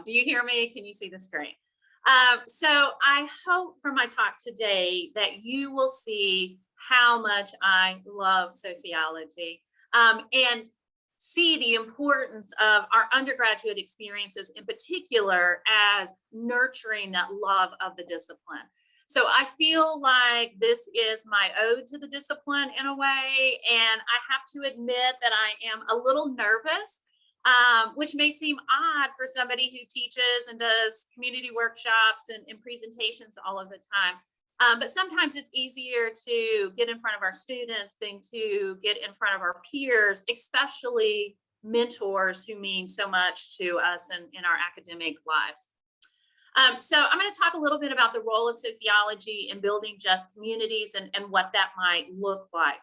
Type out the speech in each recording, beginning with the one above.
Do you hear me? Can you see the screen? So I hope from my talk today that you will see how much I love sociology, and see the importance of our undergraduate experiences in particular as nurturing that love of the discipline. So I feel like this is my ode to the discipline in a way, and I have to admit that I am a little nervous, which may seem odd for somebody who teaches and does community workshops and presentations all of the time. But sometimes it's easier to get in front of our students than to get in front of our peers, especially mentors who mean so much to us in our academic lives. So I'm going to talk a little bit about the role of sociology in building just communities and what that might look like.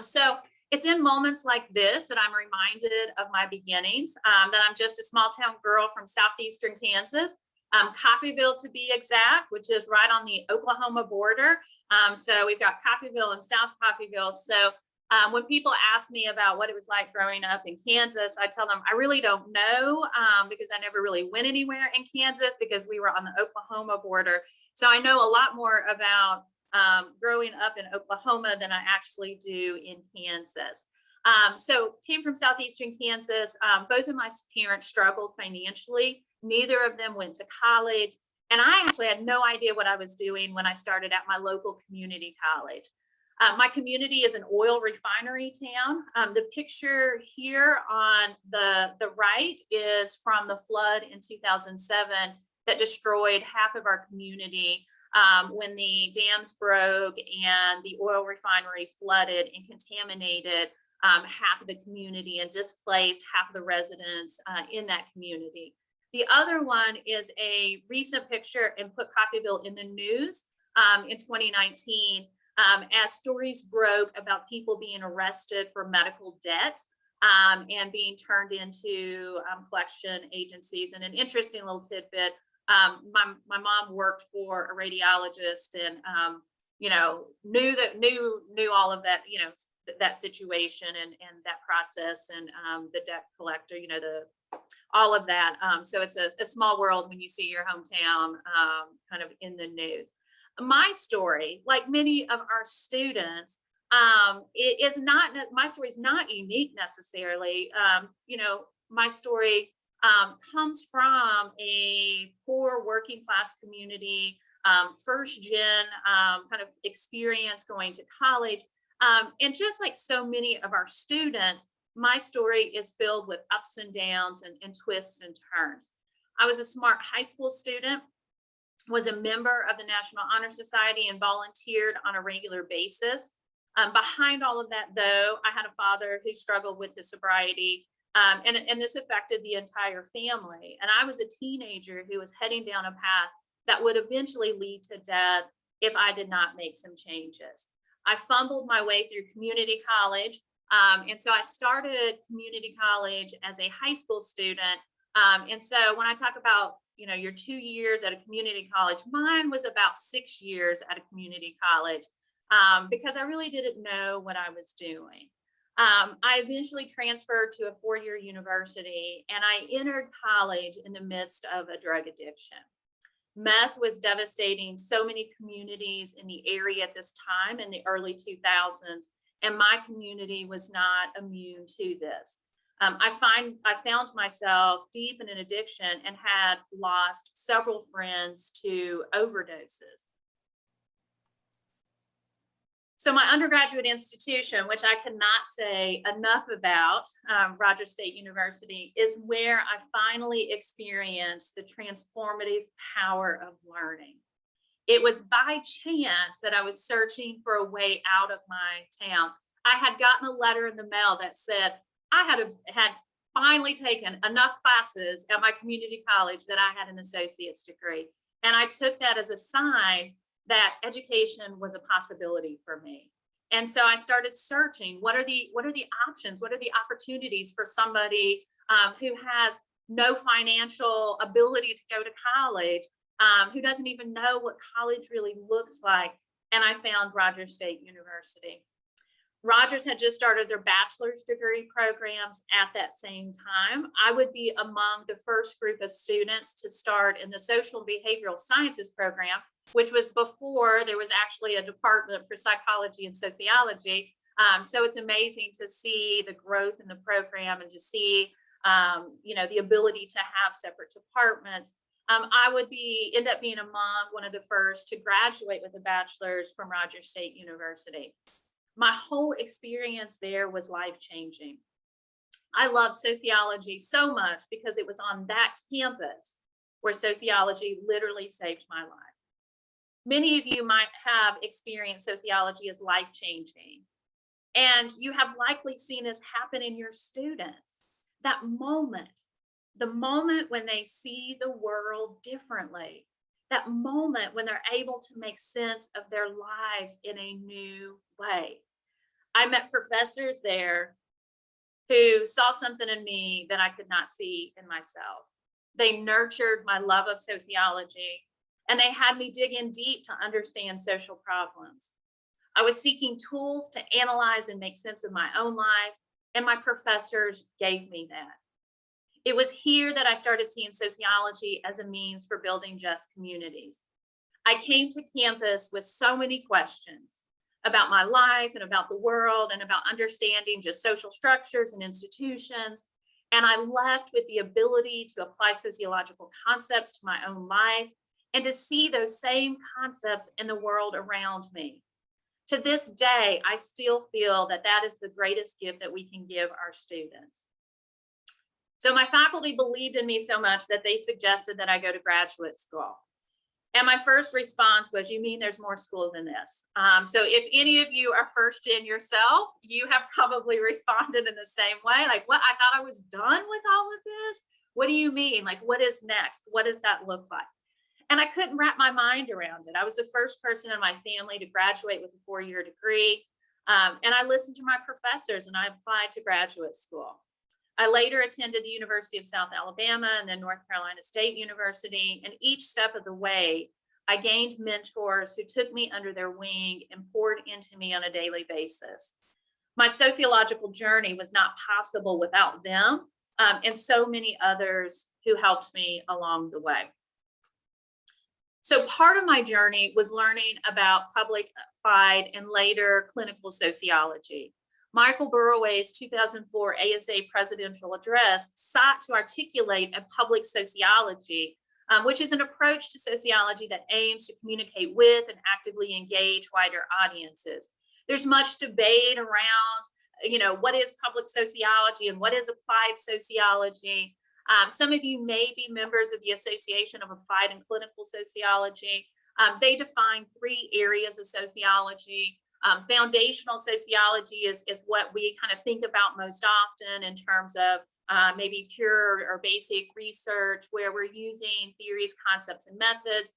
So it's in moments like this that I'm reminded of my beginnings, that I'm just a small town girl from southeastern Kansas, Coffeyville to be exact, which is right on the Oklahoma border. So we've got Coffeyville and South Coffeyville. So when people ask me about what it was like growing up in Kansas, I tell them I really don't know, because I never really went anywhere in Kansas because we were on the Oklahoma border. So I know a lot more about growing up in Oklahoma than I actually do in Kansas. So came from southeastern Kansas. Both of my parents struggled financially. Neither of them went to college. And I actually had no idea what I was doing when I started at my local community college. My community is an oil refinery town. The picture here on the right is from the flood in 2007 that destroyed half of our community, when the dams broke and the oil refinery flooded and contaminated half of the community and displaced half of the residents in that community. The other one is a recent picture and put Coffeyville in the news in 2019, as stories broke about people being arrested for medical debt and being turned into collection agencies. And an interesting little tidbit, my mom worked for a radiologist and knew all of that, that situation and that process and the debt collector, all of that. So it's a small world when you see your hometown kind of in the news. My story, like many of our students, my story is not unique necessarily. My story comes from a poor working class community, first gen kind of experience going to college. And just like so many of our students, my story is filled with ups and downs and twists and turns. I was a smart high school student, was a member of the National Honor Society and volunteered on a regular basis. Behind all of that, though, I had a father who struggled with his sobriety, and this affected the entire family. And I was a teenager who was heading down a path that would eventually lead to death if I did not make some changes. I fumbled my way through community college. And so I started community college as a high school student. And so when I talk about, your 2 years at a community college, mine was about 6 years at a community college, because I really didn't know what I was doing. I eventually transferred to a 4-year university, and I entered college in the midst of a drug addiction. Meth was devastating so many communities in the area at this time in the early 2000s, and my community was not immune to this. I found myself deep in an addiction and had lost several friends to overdoses. So my undergraduate institution, which I cannot say enough about, Rogers State University, is where I finally experienced the transformative power of learning. It was by chance that I was searching for a way out of my town. I had gotten a letter in the mail that said I had finally taken enough classes at my community college that I had an associate's degree. And I took that as a sign that education was a possibility for me. And so I started searching, what are the options? What are the opportunities for somebody who has no financial ability to go to college, who doesn't even know what college really looks like? And I found Rogers State University. Rogers had just started their bachelor's degree programs at that same time. I would be among the first group of students to start in the social and behavioral sciences program, which was before there was actually a department for psychology and sociology. So it's amazing to see the growth in the program and to see, the ability to have separate departments. I would end up being among one of the first to graduate with a bachelor's from Rogers State University. My whole experience there was life-changing. I love sociology so much because it was on that campus where sociology literally saved my life. Many of you might have experienced sociology as life-changing, and you have likely seen this happen in your students. That moment, the moment when they see the world differently, that moment when they're able to make sense of their lives in a new way. I met professors there who saw something in me that I could not see in myself. They nurtured my love of sociology, and they had me dig in deep to understand social problems. I was seeking tools to analyze and make sense of my own life, and my professors gave me that. It was here that I started seeing sociology as a means for building just communities. I came to campus with so many questions about my life and about the world and about understanding just social structures and institutions. And I left with the ability to apply sociological concepts to my own life and to see those same concepts in the world around me. To this day, I still feel that that is the greatest gift that we can give our students. So my faculty believed in me so much that they suggested that I go to graduate school. And my first response was, you mean there's more school than this? So if any of you are first gen yourself, you have probably responded in the same way. Like, what? I thought I was done with all of this. What do you mean? Like, what is next? What does that look like? And I couldn't wrap my mind around it. I was the first person in my family to graduate with a four-year degree. And I listened to my professors and I applied to graduate school. I later attended the University of South Alabama and then North Carolina State University. And each step of the way, I gained mentors who took me under their wing and poured into me on a daily basis. My sociological journey was not possible without them, and so many others who helped me along the way. So part of my journey was learning about public, applied, and later clinical sociology. Michael Burroway's 2004 ASA presidential address sought to articulate a public sociology, which is an approach to sociology that aims to communicate with and actively engage wider audiences. There's much debate around, what is public sociology and what is applied sociology. Some of you may be members of the Association of Applied and Clinical Sociology. They define three areas of sociology. Foundational sociology is what we kind of think about most often in terms of maybe pure or basic research, where we're using theories, concepts, and methods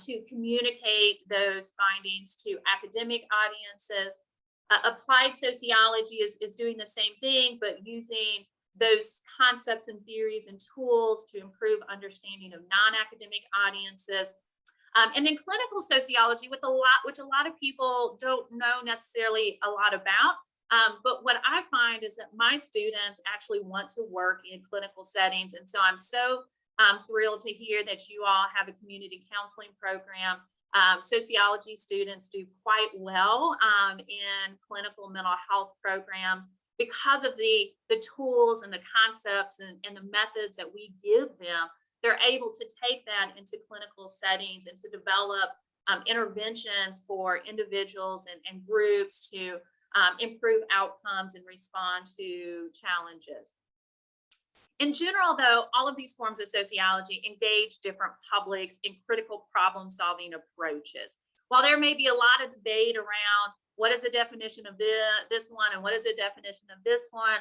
to communicate those findings to academic audiences. Applied sociology is doing the same thing, but using those concepts and theories and tools to improve understanding of non-academic audiences. And then clinical sociology, which a lot of people don't know necessarily a lot about. But what I find is that my students actually want to work in clinical settings. And so I'm so thrilled to hear that you all have a community counseling program. Sociology students do quite well in clinical mental health programs because of the tools and the concepts and the methods that we give them. They're able to take that into clinical settings and to develop interventions for individuals and groups to improve outcomes and respond to challenges. In general, though, all of these forms of sociology engage different publics in critical problem-solving approaches. While there may be a lot of debate around what is the definition of this one and what is the definition of this one,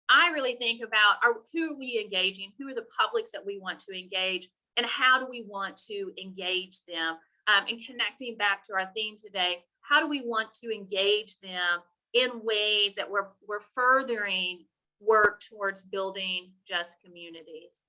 I really think about who are we engaging, who are the publics that we want to engage, and how do we want to engage them? And connecting back to our theme today, how do we want to engage them in ways that we're furthering work towards building just communities?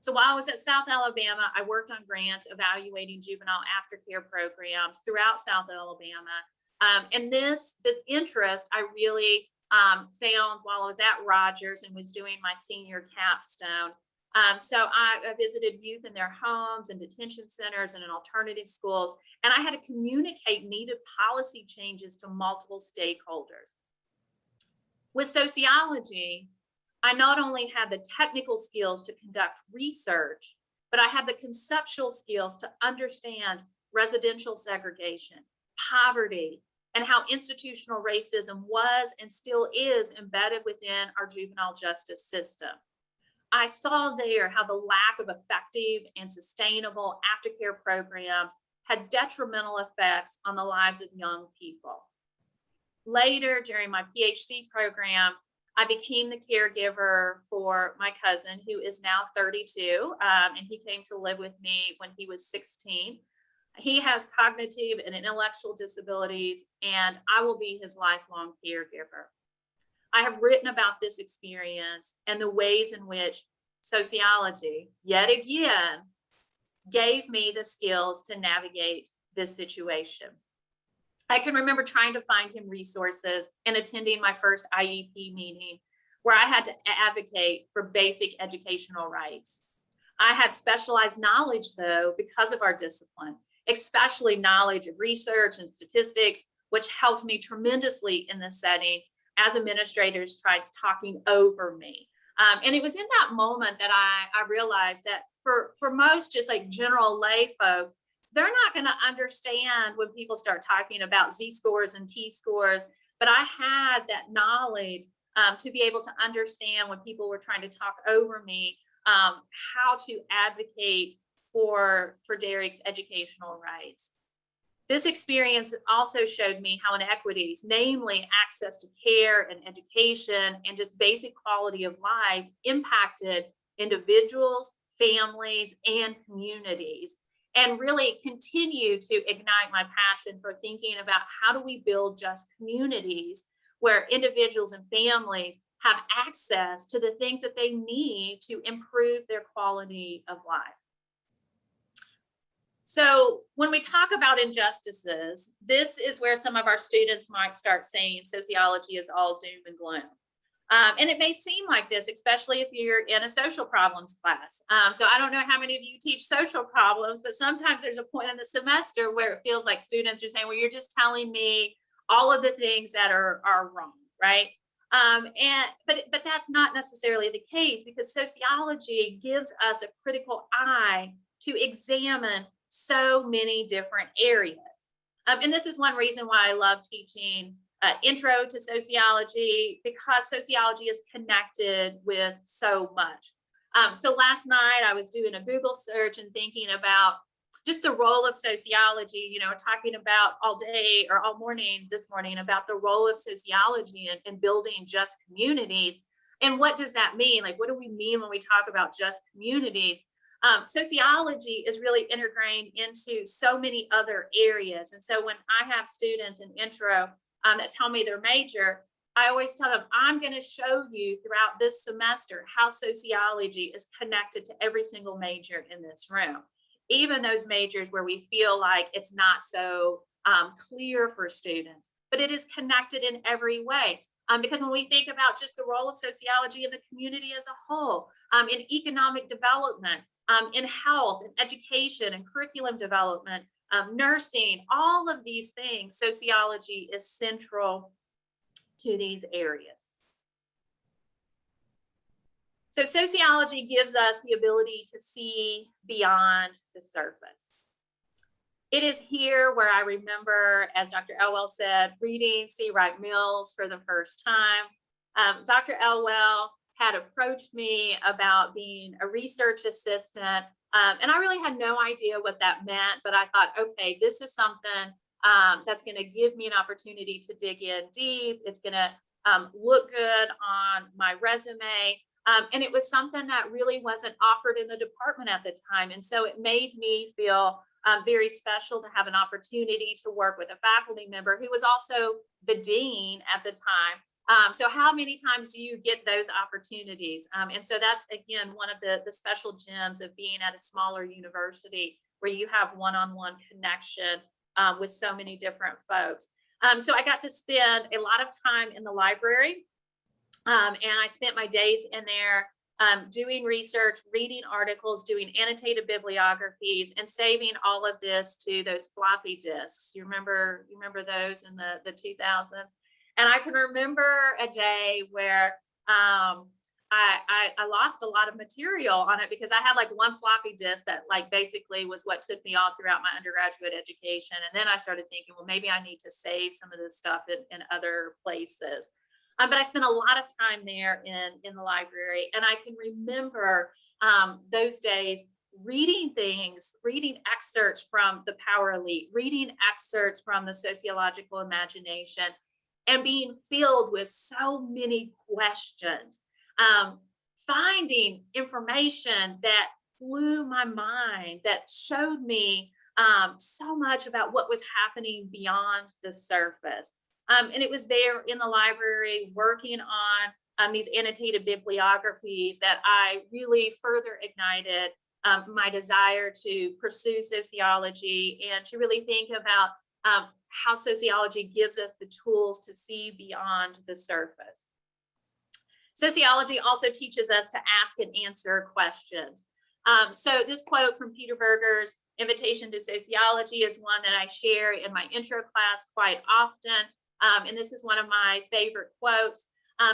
So while I was at South Alabama, I worked on grants evaluating juvenile aftercare programs throughout South Alabama. And this interest I really found while I was at Rogers and was doing my senior capstone. So I visited youth in their homes and detention centers and in alternative schools, and I had to communicate needed policy changes to multiple stakeholders. With sociology, I not only had the technical skills to conduct research, but I had the conceptual skills to understand residential segregation, poverty, and how institutional racism was and still is embedded within our juvenile justice system. I saw there how the lack of effective and sustainable aftercare programs had detrimental effects on the lives of young people. Later, during my PhD program, I became the caregiver for my cousin, who is now 32, and he came to live with me when he was 16. He has cognitive and intellectual disabilities, and I will be his lifelong caregiver. I have written about this experience and the ways in which sociology, yet again, gave me the skills to navigate this situation. I can remember trying to find him resources and attending my first IEP meeting where I had to advocate for basic educational rights. I had specialized knowledge, though, because of our discipline, especially knowledge of research and statistics, which helped me tremendously in this setting as administrators tried talking over me. And it was in that moment that I realized that for most just like general lay folks, they're not going to understand when people start talking about Z-scores and T-scores, but I had that knowledge to be able to understand when people were trying to talk over me, how to advocate for Derek's educational rights. This experience also showed me how inequities, namely access to care and education and just basic quality of life, impacted individuals, families, and communities, and really continue to ignite my passion for thinking about how do we build just communities where individuals and families have access to the things that they need to improve their quality of life. So when we talk about injustices, this is where some of our students might start saying sociology is all doom and gloom. And it may seem like this, especially if you're in a social problems class. So I don't know how many of you teach social problems, but sometimes there's a point in the semester where it feels like students are saying, well, you're just telling me all of the things that are wrong, right? But that's not necessarily the case, because sociology gives us a critical eye to examine so many different areas. And this is one reason why I love teaching intro to sociology, because sociology is connected with so much. So last night I was doing a Google search and thinking about just the role of sociology, talking about all day or all morning this morning about the role of sociology in building just communities. And what does that mean? Like, what do we mean when we talk about just communities? Sociology is really integrated into so many other areas. And so when I have students in intro that tell me their major, I always tell them, I'm going to show you throughout this semester how sociology is connected to every single major in this room, even those majors where we feel like it's not so clear for students, but it is connected in every way. Because when we think about just the role of sociology in the community as a whole, in economic development, in health and education and curriculum development, nursing, all of these things, sociology is central to these areas. So sociology gives us the ability to see beyond the surface. It is here where I remember, as Dr. Elwell said, reading C. Wright Mills for the first time. Dr. Elwell had approached me about being a research assistant, and I really had no idea what that meant, but I thought, okay, this is something that's going to give me an opportunity to dig in deep. It's going to look good on my resume. And it was something that really wasn't offered in the department at the time. And so it made me feel very special to have an opportunity to work with a faculty member who was also the dean at the time. So how many times do you get those opportunities? And so that's, again, one of the special gems of being at a smaller university where you have one-on-one connection with so many different folks. So I got to spend a lot of time in the library, and I spent my days in there doing research, reading articles, doing annotated bibliographies, and saving all of this to those floppy disks. You remember those in the 2000s? And I can remember a day where I lost a lot of material on it because I had like one floppy disk that like basically was what took me all throughout my undergraduate education. And then I started thinking, well, maybe I need to save some of this stuff in other places. But I spent a lot of time there in the library, and I can remember those days reading things, reading excerpts from The Power Elite, reading excerpts from The Sociological Imagination, and being filled with so many questions, finding information that blew my mind, that showed me so much about what was happening beyond the surface. And it was there in the library working on these annotated bibliographies that I really further ignited my desire to pursue sociology and to really think about how sociology gives us the tools to see beyond the surface. Sociology also teaches us to ask and answer questions. So this quote from Peter Berger's Invitation to Sociology is one that I share in my intro class quite often. And this is one of my favorite quotes.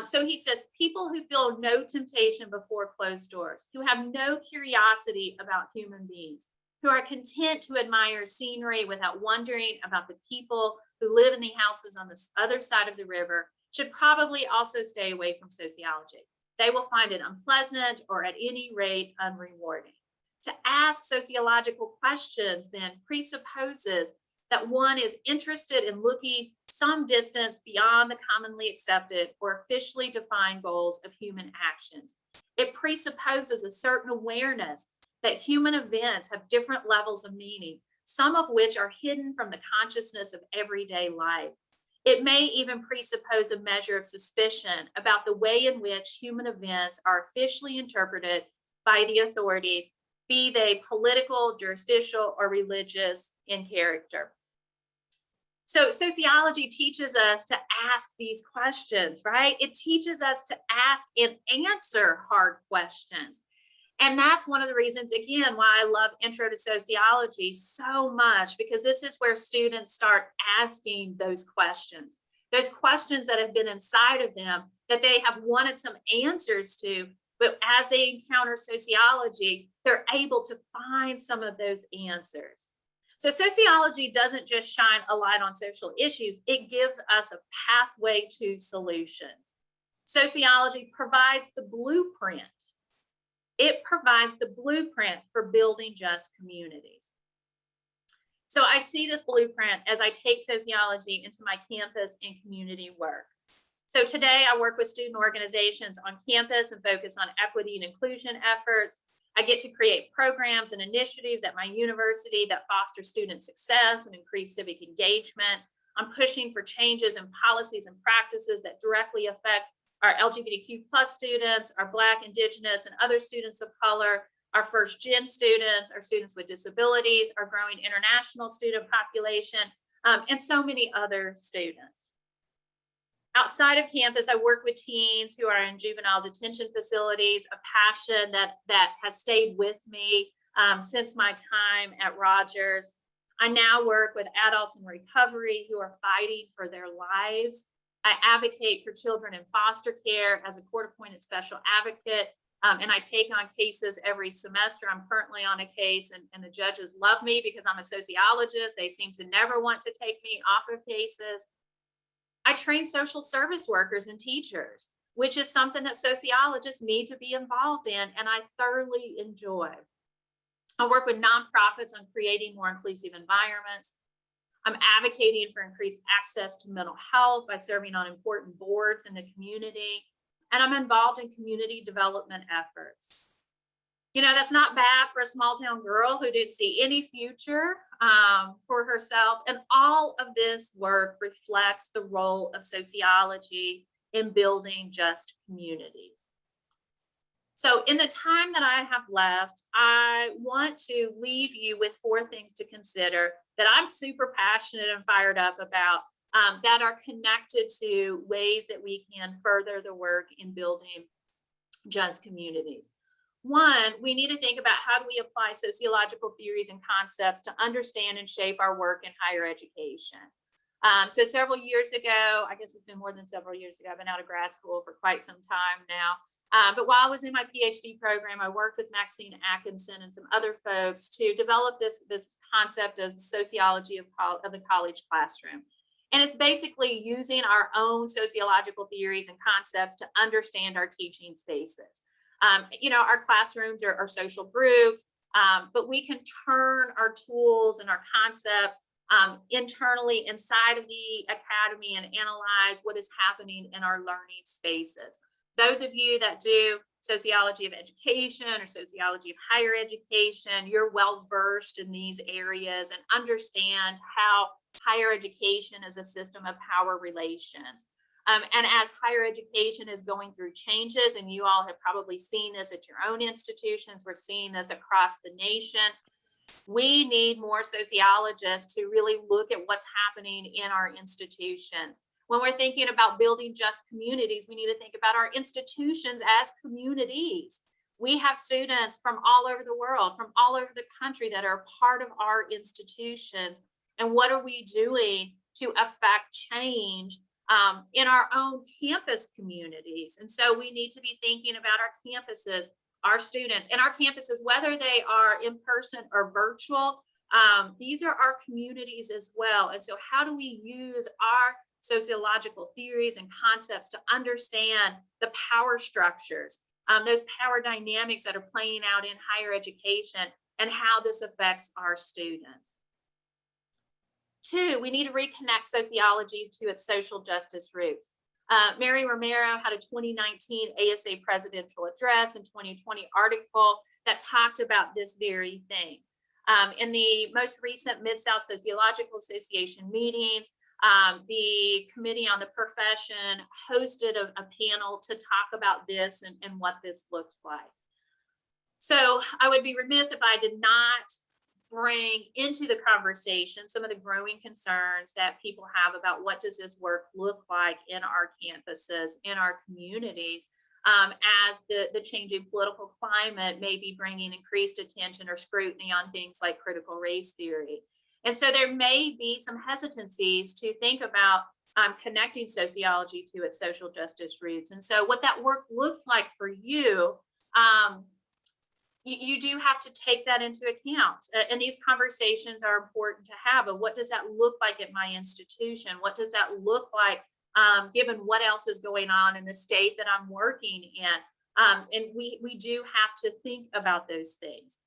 So he says, people who feel no temptation before closed doors, who have no curiosity about human beings, who are content to admire scenery without wondering about the people who live in the houses on the other side of the river, should probably also stay away from sociology. They will find it unpleasant or at any rate unrewarding. To ask sociological questions then presupposes that one is interested in looking some distance beyond the commonly accepted or officially defined goals of human actions. It presupposes a certain awareness that human events have different levels of meaning, some of which are hidden from the consciousness of everyday life. It may even presuppose a measure of suspicion about the way in which human events are officially interpreted by the authorities, be they political, jurisdictional, or religious in character. So sociology teaches us to ask these questions, right? It teaches us to ask and answer hard questions. And that's one of the reasons, again, why I love Intro to Sociology so much, because this is where students start asking those questions that have been inside of them that they have wanted some answers to. But as they encounter sociology, they're able to find some of those answers. So sociology doesn't just shine a light on social issues, it gives us a pathway to solutions. Sociology provides the blueprint. It provides the blueprint for building just communities. So I see this blueprint as I take sociology into my campus and community work. So today I work with student organizations on campus and focus on equity and inclusion efforts. I get to create programs and initiatives at my university that foster student success and increase civic engagement. I'm pushing for changes in policies and practices that directly affect our LGBTQ plus students, our Black, Indigenous, and other students of color, our first gen students, our students with disabilities, our growing international student population, and so many other students. Outside of campus, I work with teens who are in juvenile detention facilities, a passion that has stayed with me since my time at Rogers. I now work with adults in recovery who are fighting for their lives. I advocate for children in foster care as a court-appointed special advocate, and I take on cases every semester. I'm currently on a case, and the judges love me because I'm a sociologist. They seem to never want to take me off of cases. I train social service workers and teachers, which is something that sociologists need to be involved in, and I thoroughly enjoy. I work with nonprofits on creating more inclusive environments. I'm advocating for increased access to mental health by serving on important boards in the community, and I'm involved in community development efforts. You know, that's not bad for a small town girl who didn't see any future for herself. And all of this work reflects the role of sociology in building just communities. So in the time that I have left, I want to leave you with 4 things to consider that I'm super passionate and fired up about that are connected to ways that we can further the work in building just communities. One, we need to think about how do we apply sociological theories and concepts to understand and shape our work in higher education. So several years ago, I guess it's been more than several years ago, I've been out of grad school for quite some time now. But while I was in my PhD program, I worked with Maxine Atkinson and some other folks to develop this concept of sociology of the college classroom. And it's basically using our own sociological theories and concepts to understand our teaching spaces. Our classrooms are social groups, but we can turn our tools and our concepts internally inside of the academy and analyze what is happening in our learning spaces. Those of you that do sociology of education or sociology of higher education, you're well versed in these areas and understand how higher education is a system of power relations. And as higher education is going through changes, and you all have probably seen this at your own institutions, we're seeing this across the nation, we need more sociologists to really look at what's happening in our institutions. When we're thinking about building just communities, we need to think about our institutions as communities. We have students from all over the world, from all over the country that are part of our institutions. And what are we doing to affect change in our own campus communities? And so we need to be thinking about our campuses, our students, and our campuses, whether they are in person or virtual. These are our communities as well. And so how do we use our sociological theories and concepts to understand the power structures, those power dynamics that are playing out in higher education, and how this affects our students? Two, we need to reconnect sociology to its social justice roots. Mary Romero had a 2019 ASA presidential address and 2020 article that talked about this very thing. In the most recent Mid-South Sociological Association meetings, the Committee on the Profession hosted a panel to talk about this and what this looks like. So I would be remiss if I did not bring into the conversation some of the growing concerns that people have about what does this work look like in our campuses, in our communities, as the changing political climate may be bringing increased attention or scrutiny on things like critical race theory. And so there may be some hesitancies to think about connecting sociology to its social justice roots. And so what that work looks like for you, you do have to take that into account. And these conversations are important to have. But what does that look like at my institution? What does that look like given what else is going on in the state that I'm working in? And we do have to think about those things.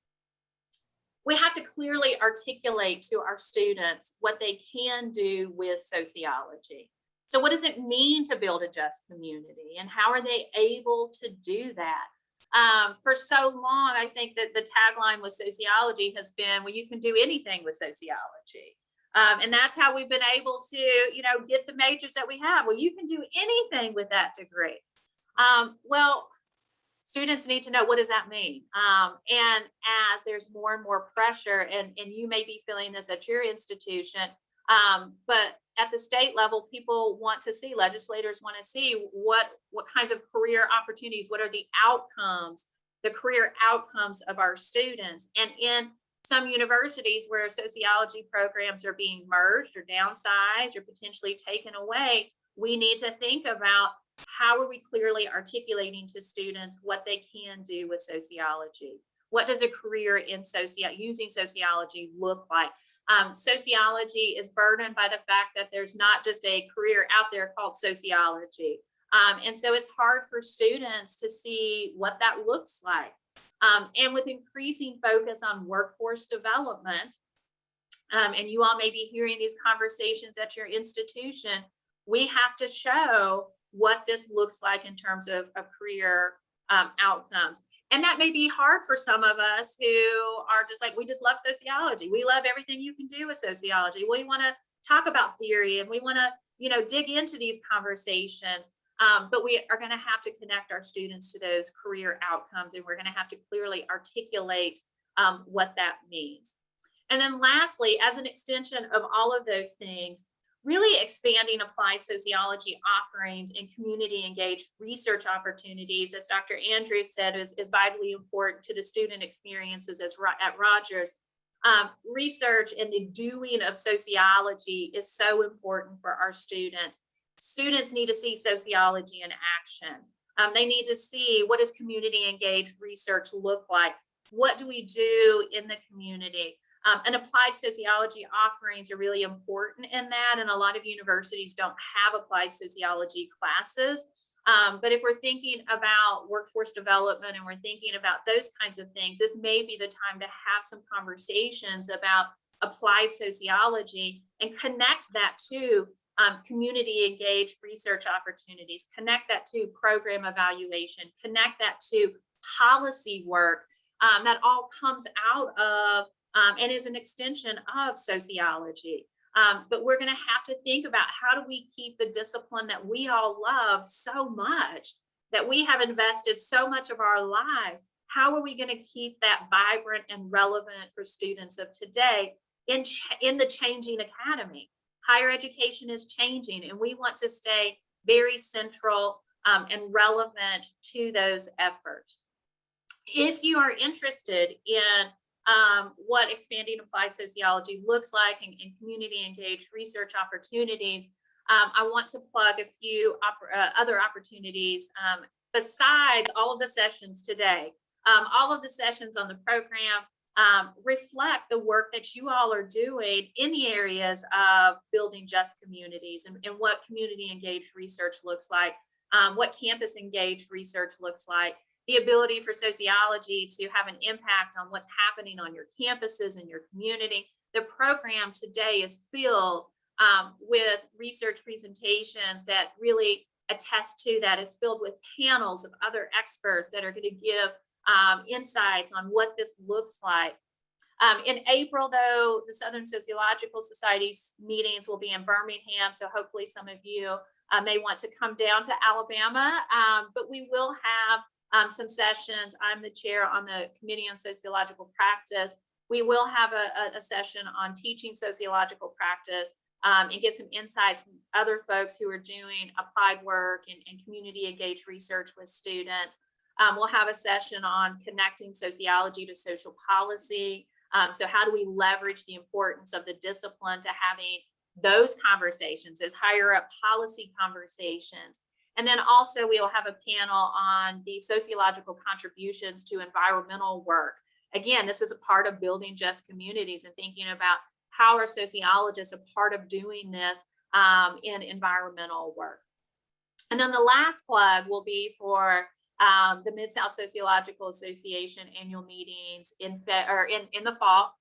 We have to clearly articulate to our students what they can do with sociology. So what does it mean to build a just community, and how are they able to do that? For so long, I think that the tagline with sociology has been, well, you can do anything with sociology. And that's how we've been able to, get the majors that we have. Well, you can do anything with that degree. Well, students need to know, what does that mean? And as there's more and more pressure, and you may be feeling this at your institution, but at the state level, people want to see, legislators want to see what kinds of career opportunities, what are the outcomes, the career outcomes of our students. And in some universities where sociology programs are being merged or downsized or potentially taken away, we need to think about, how are we clearly articulating to students what they can do with sociology? What does a career in using sociology look like? Sociology is burdened by the fact that there's not just a career out there called sociology. And so it's hard for students to see what that looks like. And with increasing focus on workforce development, and you all may be hearing these conversations at your institution, we have to show what this looks like in terms of career outcomes. And that may be hard for some of us who are just like, we just love sociology. We love everything you can do with sociology. We want to talk about theory, and we want to, dig into these conversations. But we are going to have to connect our students to those career outcomes, and we're going to have to clearly articulate what that means. And then lastly, as an extension of all of those things, really expanding applied sociology offerings and community engaged research opportunities, as Dr. Andrew said, is vitally important to the student experiences at Rogers. Research and the doing of sociology is so important for our students. Students need to see sociology in action. They need to see, what does community engaged research look like? What do we do in the community? And applied sociology offerings are really important in that. And a lot of universities don't have applied sociology classes. But if we're thinking about workforce development and we're thinking about those kinds of things, this may be the time to have some conversations about applied sociology and connect that to community engaged research opportunities, connect that to program evaluation, connect that to policy work that all comes out of and is an extension of sociology. But we're going to have to think about, how do we keep the discipline that we all love so much, that we have invested so much of our lives? How are we going to keep that vibrant and relevant for students of today in the changing academy? Higher education is changing, and we want to stay very central and relevant to those efforts. If you are interested in what expanding applied sociology looks like and community engaged research opportunities, I want to plug a few other opportunities besides all of the sessions today. All of the sessions on the program reflect the work that you all are doing in the areas of building just communities and what community engaged research looks like, what campus engaged research looks like, the ability for sociology to have an impact on what's happening on your campuses and your community. The program today is filled with research presentations that really attest to that. It's filled with panels of other experts that are going to give insights on what this looks like. In April, though, the Southern Sociological Society's meetings will be in Birmingham, so hopefully some of you may want to come down to Alabama, but we will have some sessions. I'm the chair on the Committee on Sociological Practice. We will have a session on teaching sociological practice and get some insights from other folks who are doing applied work and community engaged research with students. We'll have a session on connecting sociology to social policy. So how do we leverage the importance of the discipline to having those conversations, those higher up policy conversations? And then also we will have a panel on the sociological contributions to environmental work. Again, this is a part of building just communities and thinking about how are sociologists a part of doing this in environmental work. And then the last plug will be for the Mid-South Sociological Association annual meetings in the fall.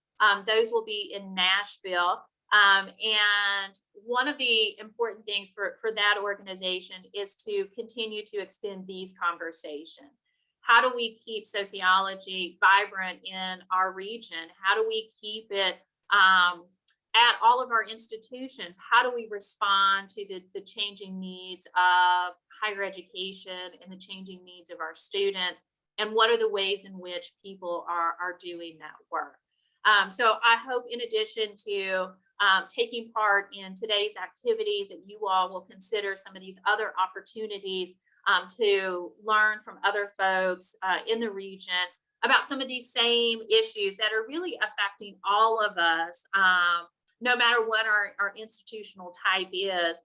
Those will be in Nashville. And one of the important things for that organization is to continue to extend these conversations. How do we keep sociology vibrant in our region? How do we keep it at all of our institutions? How do we respond to the changing needs of higher education and the changing needs of our students? And what are the ways in which people are doing that work? So I hope, in addition to taking part in today's activities, that you all will consider some of these other opportunities to learn from other folks in the region about some of these same issues that are really affecting all of us, no matter what our institutional type is.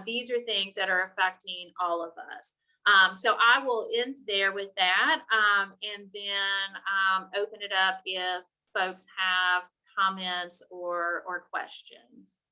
These are things that are affecting all of us. So I will end there with that, and then open it up if folks have comments or questions.